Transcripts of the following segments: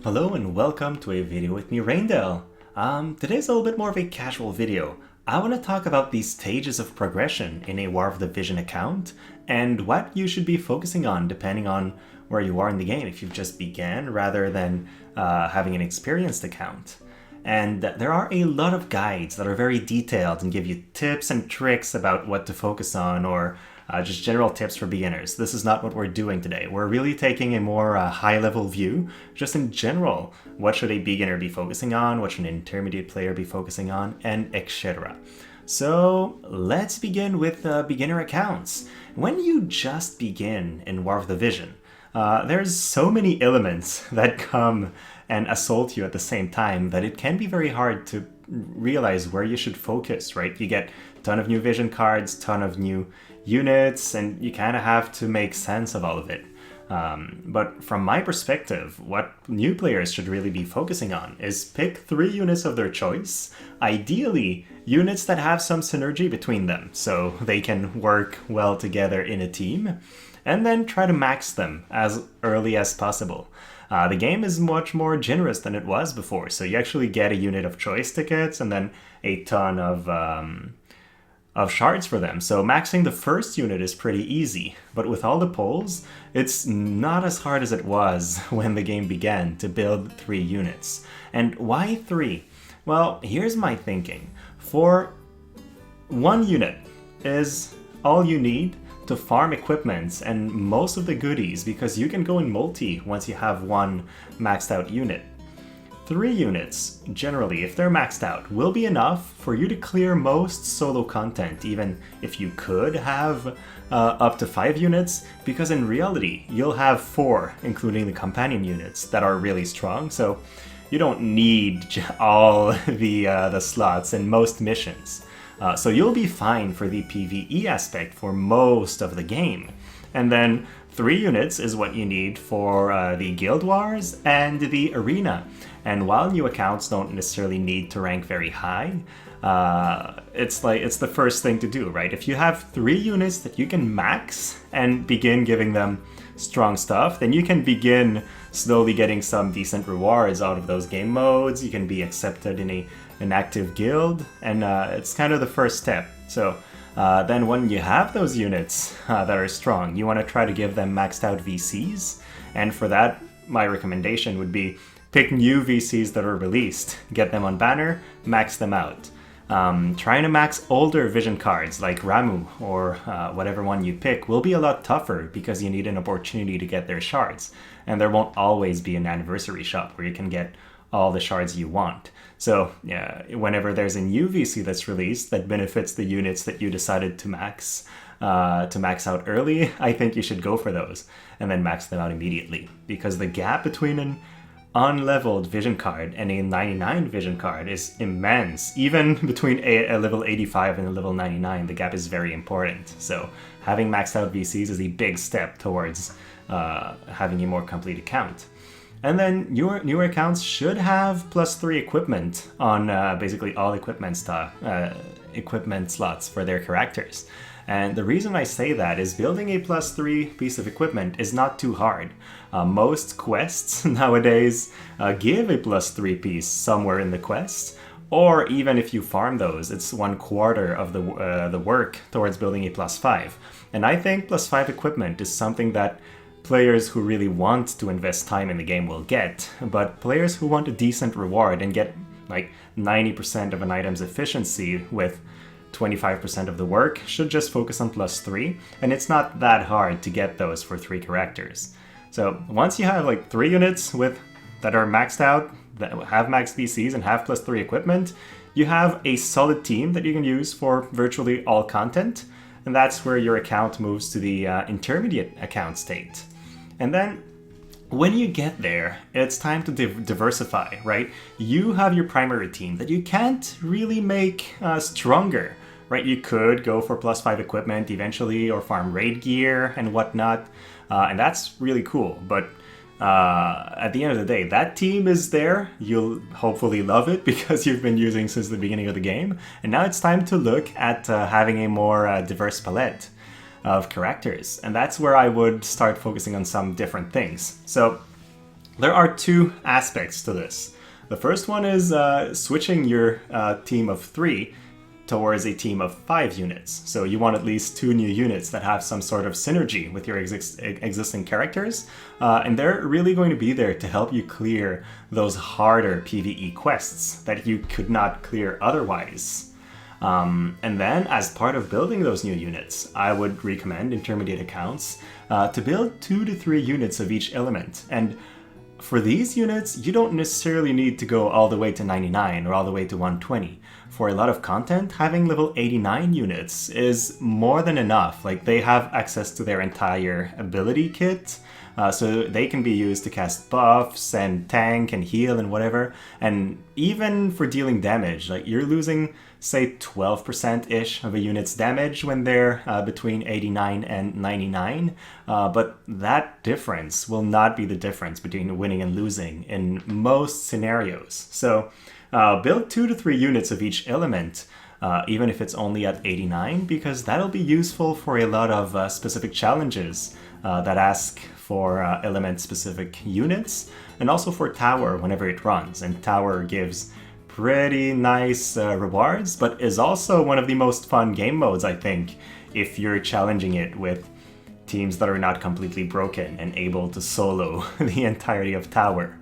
Hello and welcome to a video with me, Raindale. Today's a little bit more of a casual video. I want to talk about the stages of progression in a War of the Vision account and what you should be focusing on depending on where you are in the game if you've just began rather than having an experienced account. And there are a lot of guides that are very detailed and give you tips and tricks about what to focus on or just general tips for beginners. This is not what we're doing today. We're really taking a more high-level view, just in general. What should a beginner be focusing on? What should an intermediate player be focusing on? And etc. So let's begin with beginner accounts. When you just begin in War of the Vision, there's so many elements that come and assault you at the same time that it can be very hard to realize where you should focus, right? You get a ton of new vision cards, ton of new units, and you kind of have to make sense of all of it. But from my perspective, what new players should really be focusing on is pick 3 units of their choice, ideally units that have some synergy between them, so they can work well together in a team, and then try to max them as early as possible. The game is much more generous than it was before, so you actually get a unit of choice tickets and then a ton of shards for them. So maxing the first unit is pretty easy, but with all the pulls, it's not as hard as it was when the game began to build 3 units. And why 3? Well, here's my thinking. For 1 unit is all you need to farm equipment and most of the goodies, because you can go in multi once you have 1 maxed out unit. 3 units, generally, if they're maxed out, will be enough for you to clear most solo content, even if you could have up to 5 units, because in reality, you'll have 4, including the companion units, that are really strong, so you don't need all the slots in most missions. So you'll be fine for the PvE aspect for most of the game. And then 3 units is what you need for the Guild Wars and the Arena. And while new accounts don't necessarily need to rank very high, it's the first thing to do, right? If you have 3 units that you can max and begin giving them strong stuff, then you can begin slowly getting some decent rewards out of those game modes. You can be accepted in an active guild, and it's kind of the first step. So then when you have those units that are strong, you want to try to give them maxed out VCs, and for that, my recommendation would be pick new VCs that are released, get them on banner, max them out. Trying to max older vision cards like Ramu or whatever one you pick will be a lot tougher because you need an opportunity to get their shards, and there won't always be an anniversary shop where you can get all the shards you want. So yeah, whenever there's a new VC that's released that benefits the units that you decided to max out early, I think you should go for those and then max them out immediately, because the gap between an unleveled vision card and a 99 vision card is immense. Even between a level 85 and a level 99, the gap is very important. So having maxed out VCs is a big step towards having a more complete account. And then newer accounts should have +3 equipment on basically all equipment slots for their characters. And the reason I say that is building a +3 piece of equipment is not too hard. Most quests nowadays give a +3 piece somewhere in the quest, or even if you farm those, it's 1/4 of the work towards building a +5. And I think +5 equipment is something that players who really want to invest time in the game will get, but players who want a decent reward and get like 90% of an item's efficiency with 25% of the work should just focus on +3, and it's not that hard to get those for 3 characters. So once you have like 3 units that are maxed out, that have max VCs and have +3 equipment, you have a solid team that you can use for virtually all content, and that's where your account moves to the intermediate account state. And then when you get there, it's time to diversify, right? You have your primary team that you can't really make stronger, right? You could go for +5 equipment eventually or farm raid gear and whatnot, and that's really cool. But at the end of the day, that team is there. You'll hopefully love it because you've been using since the beginning of the game. And now it's time to look at having a more diverse palette of characters. And that's where I would start focusing on some different things. So There are two aspects to this. The first one is switching your team of 3 towards a team of 5 units. So you want at least 2 new units that have some sort of synergy with your existing characters, and they're really going to be there to help you clear those harder PvE quests that you could not clear otherwise. And then, as part of building those new units, I would recommend intermediate accounts to build 2 to 3 units of each element. And for these units, you don't necessarily need to go all the way to 99 or all the way to 120. For a lot of content, having level 89 units is more than enough. Like, they have access to their entire ability kit, so they can be used to cast buffs and tank and heal and whatever. And even for dealing damage, like, you're losing, say, 12%-ish of a unit's damage when they're between 89 and 99, but that difference will not be the difference between winning and losing in most scenarios. So build 2 to 3 units of each element, even if it's only at 89, because that'll be useful for a lot of specific challenges that ask for element-specific units, and also for Tower whenever it runs. And Tower gives pretty nice rewards, but is also one of the most fun game modes, I think, if you're challenging it with teams that are not completely broken and able to solo the entirety of Tower.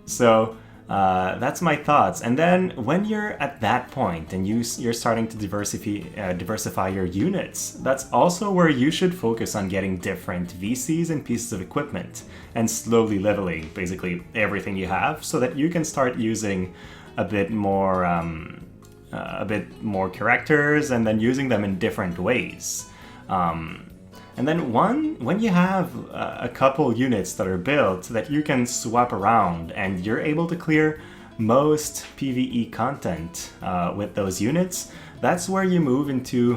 So that's my thoughts. And then when you're at that point and you're starting to diversify your units, that's also where you should focus on getting different VCs and pieces of equipment and slowly leveling basically everything you have so that you can start using a bit more characters and then using them in different ways. And then when you have a couple units that are built that you can swap around and you're able to clear most PvE content with those units, that's where you move into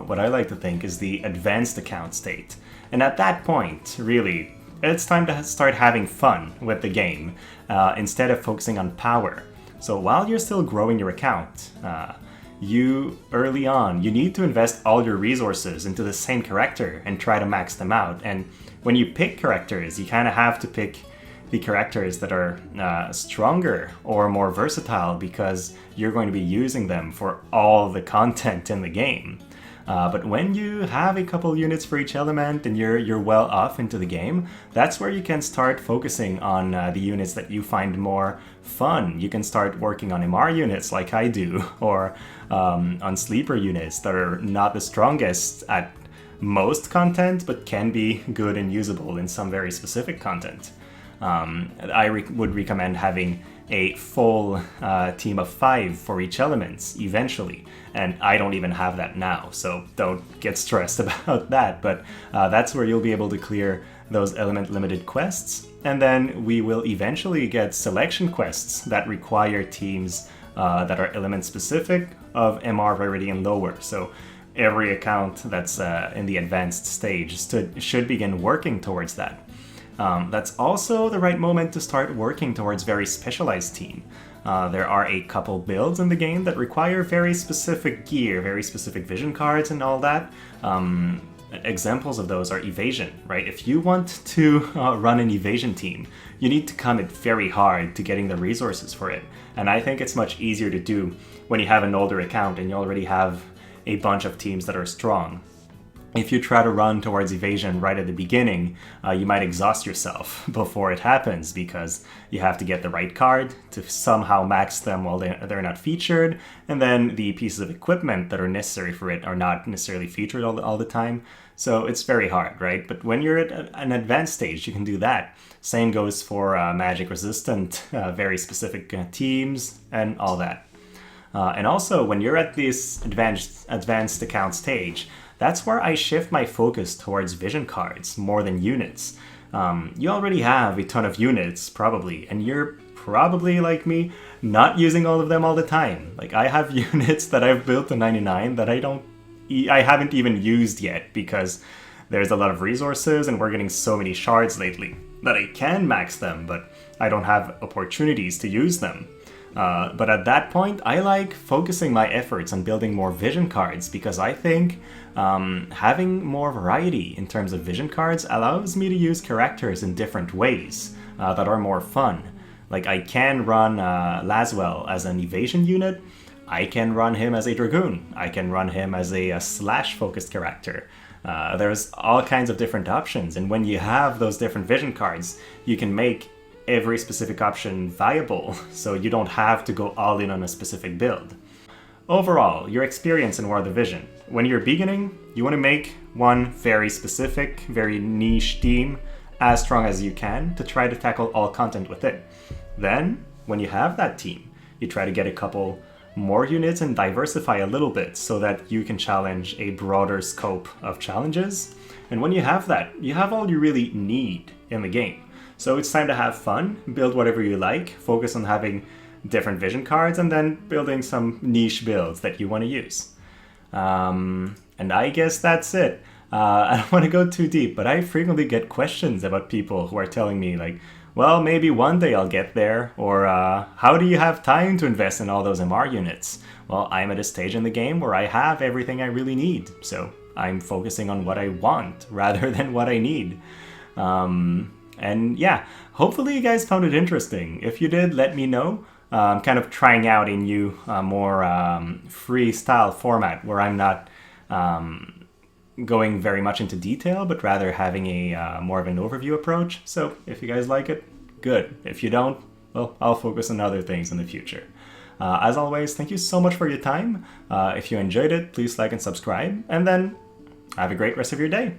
what I like to think is the advanced account state. And at that point, really, it's time to start having fun with the game instead of focusing on power. So while you're still growing your account, early on, you need to invest all your resources into the same character and try to max them out. And when you pick characters, you kind of have to pick the characters that are stronger or more versatile because you're going to be using them for all the content in the game. But when you have a couple units for each element and you're well off into the game, that's where you can start focusing on the units that you find more fun. You can start working on MR units like I do, or on sleeper units that are not the strongest at most content, but can be good and usable in some very specific content. I would recommend having a full team of 5 for each element eventually, and I don't even have that now, so don't get stressed about that, but that's where you'll be able to clear those element limited quests, and then we will eventually get selection quests that require teams that are element specific of MR rarity and lower. So every account that's in the advanced stage should begin working towards that. That's also the right moment to start working towards very specialized team. There are a couple builds in the game that require very specific gear, very specific vision cards and all that. Examples of those are evasion, right? If you want to run an evasion team, you need to commit very hard to getting the resources for it. And I think it's much easier to do when you have an older account and you already have a bunch of teams that are strong. If you try to run towards evasion right at the beginning, you might exhaust yourself before it happens because you have to get the right card to somehow max them while they're not featured, and then the pieces of equipment that are necessary for it are not necessarily featured all the time. So it's very hard, right? But when you're at an advanced stage, you can do that. Same goes for magic resistant, very specific teams and all that. And also, when you're at this advanced account stage, that's where I shift my focus towards vision cards more than units. You already have a ton of units, probably, and you're probably, like me, not using all of them all the time. Like, I have units that I've built to 99 that I haven't even used yet because there's a lot of resources and we're getting so many shards lately that I can max them, but I don't have opportunities to use them. But at that point, I like focusing my efforts on building more vision cards because I think having more variety in terms of vision cards allows me to use characters in different ways. that are more fun. Like I can run Laswell as an evasion unit, I can run him as a Dragoon, I can run him as a slash focused character. There's all kinds of different options, and when you have those different vision cards, you can make every specific option viable, so you don't have to go all in on a specific build. Overall, your experience in War of the Vision. When you're beginning, you want to make one very specific, very niche team as strong as you can to try to tackle all content with it. Then, when you have that team, you try to get a couple more units and diversify a little bit so that you can challenge a broader scope of challenges. And when you have that, you have all you really need in the game. So it's time to have fun, build whatever you like, focus on having different vision cards, and then building some niche builds that you want to use. And I guess that's it. I don't want to go too deep, but I frequently get questions about people who are telling me like, well, maybe one day I'll get there, or how do you have time to invest in all those MR units? Well, I'm at a stage in the game where I have everything I really need, so I'm focusing on what I want rather than what I need. And yeah, hopefully you guys found it interesting. If you did, let me know. I'm kind of trying out a new, more freestyle format where I'm not going very much into detail, but rather having a more of an overview approach. So if you guys like it, good. If you don't, well, I'll focus on other things in the future. As always, thank you so much for your time. If you enjoyed it, please like and subscribe, and then have a great rest of your day.